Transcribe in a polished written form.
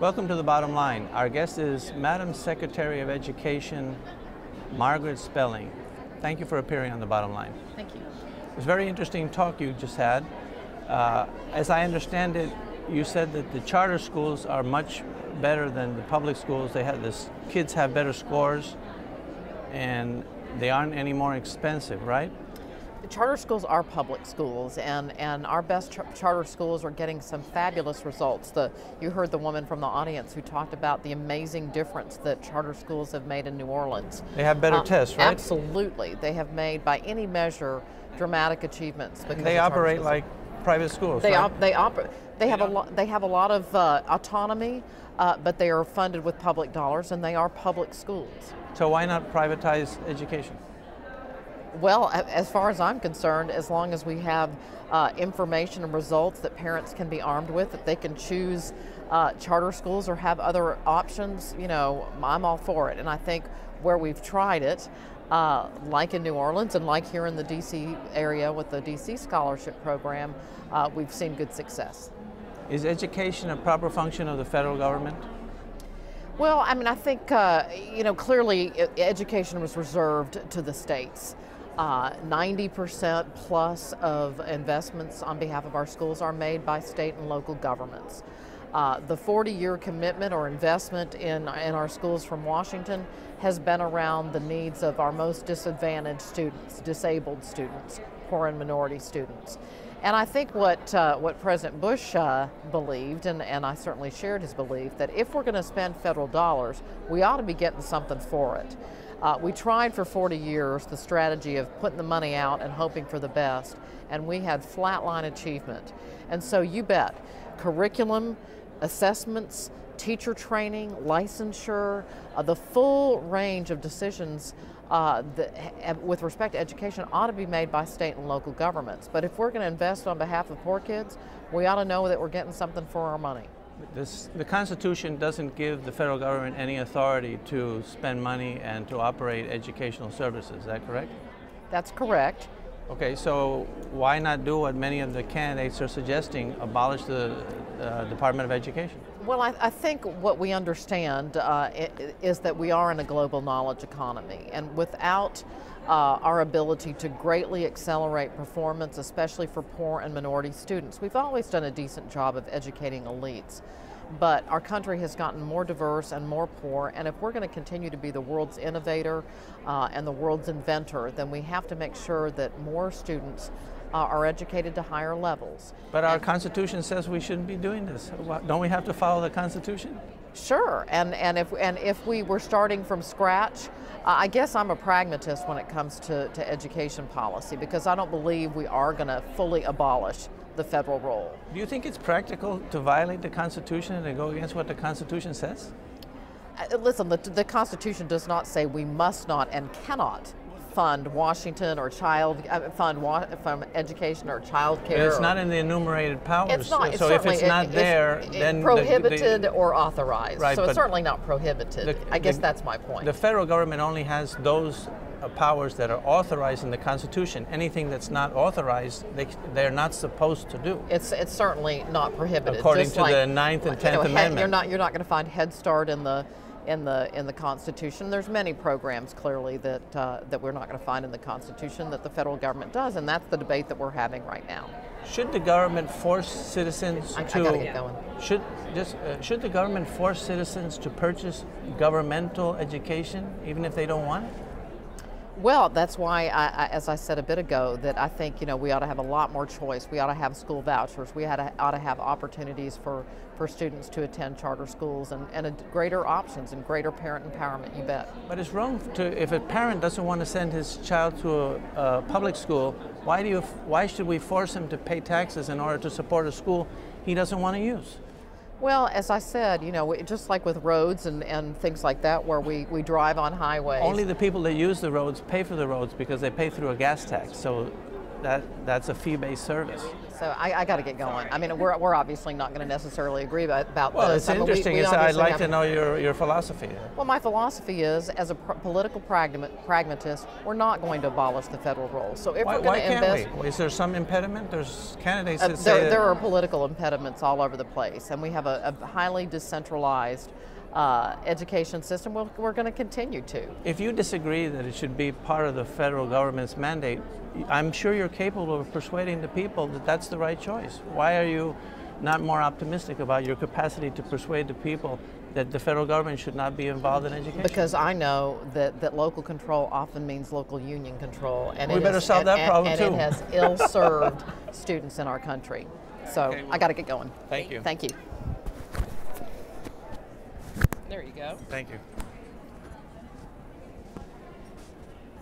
Welcome to The Bottom Line. Our guest is Madam Secretary of Education, Margaret Spelling. Thank you for appearing on The Bottom Line. Thank you. It was a very interesting talk you just had. As I understand it, you said that the charter schools are much better than the public schools. Kids have better scores and they aren't any more expensive, right? The charter schools are public schools, and our best charter schools are getting some fabulous results. You heard the woman from the audience who talked about the amazing difference that charter schools have made in New Orleans. They have better tests, right? Absolutely. They have made, by any measure, dramatic achievements. Because they operate like private schools, They right? They have a lot of autonomy, but they are funded with public dollars, and they are public schools. So why not privatize education? Well, as far as I'm concerned, as long as we have information and results that parents can be armed with, that they can choose charter schools or have other options, you know, I'm all for it. And I think where we've tried it, like in New Orleans and like here in the DC area with the DC Scholarship Program, we've seen good success. Is education a proper function of the federal government? Well, I mean, I think, you know, clearly education was reserved to the states. 90% plus of investments on behalf of our schools are made by state and local governments. The 40-year commitment or investment in our schools from Washington has been around the needs of our most disadvantaged students, disabled students, poor and minority students. And I think what President Bush believed, and I certainly shared his belief, that if we're going to spend federal dollars, we ought to be getting something for it. We tried for 40 years the strategy of putting the money out and hoping for the best, and we had flatline achievement. And so you bet, curriculum, assessments, teacher training, licensure, the full range of decisions with respect to education ought to be made by state and local governments. But if we're going to invest on behalf of poor kids, we ought to know that we're getting something for our money. The Constitution doesn't give the federal government any authority to spend money and to operate educational services, is that correct? That's correct. Okay, so why not do what many of the candidates are suggesting, abolish the Department of Education? Well, I think what we understand is that we are in a global knowledge economy, and without our ability to greatly accelerate performance, especially for poor and minority students. We've always done a decent job of educating elites, but our country has gotten more diverse and more poor, and if we're going to continue to be the world's innovator and the world's inventor, then we have to make sure that more students are educated to higher levels. But our Constitution says we shouldn't be doing this. Don't we have to follow the Constitution? Sure, and if we were starting from scratch, I guess I'm a pragmatist when it comes to education policy, because I don't believe we are going to fully abolish the federal role. Do you think it's practical to violate the Constitution and to go against what the Constitution says? Listen, the Constitution does not say we must not and cannot fund Washington or fund education or child care. But it's not in the enumerated powers. It's not. So if it's not there, then prohibited or authorized. Right, so it's certainly not prohibited. I guess that's my point. The federal government only has those powers that are authorized in the Constitution. Anything that's not authorized, they're not supposed to do. It's certainly not prohibited. According Just to the 9th and 10th Amendment. You're not going to find Head Start in the Constitution. There's many programs clearly that we're not going to find in the Constitution that the federal government does, and that's the debate that we're having right now. Should the government force citizens I gotta get going. Should the government force citizens to purchase governmental education even if they don't want it? Well, that's why, as I said a bit ago, that I think, you know, we ought to have a lot more choice. We ought to have school vouchers. We ought to have opportunities for students to attend charter schools and greater options and greater parent empowerment, you bet. But it's wrong if a parent doesn't want to send his child to a public school, why should we force him to pay taxes in order to support a school he doesn't want to use? Well, as I said, you know, just like with roads and things like that where we drive on highways. Only the people that use the roads pay for the roads because they pay through a gas tax. So that's a fee-based service. So I got to get going. I mean, we're obviously not going to necessarily agree about Well, this. it's interesting. I'd like to know your philosophy. Well, my philosophy is, as a political pragmatist, we're not going to abolish the federal role. So if we're going to invest, can't we? Is there some impediment? There's candidates that say there are political impediments all over the place, and we have a highly decentralized education system. We're going to continue to. If you disagree that it should be part of the federal government's mandate, I'm sure you're capable of persuading the people that that's the right choice. Why are you not more optimistic about your capacity to persuade the people that the federal government should not be involved in education? Because I know that local control often means local union control, and we better solve that problem too. And it has ill-served students in our country. So okay, well, I got to get going. Thank you. Thank you. There you go. Thank you.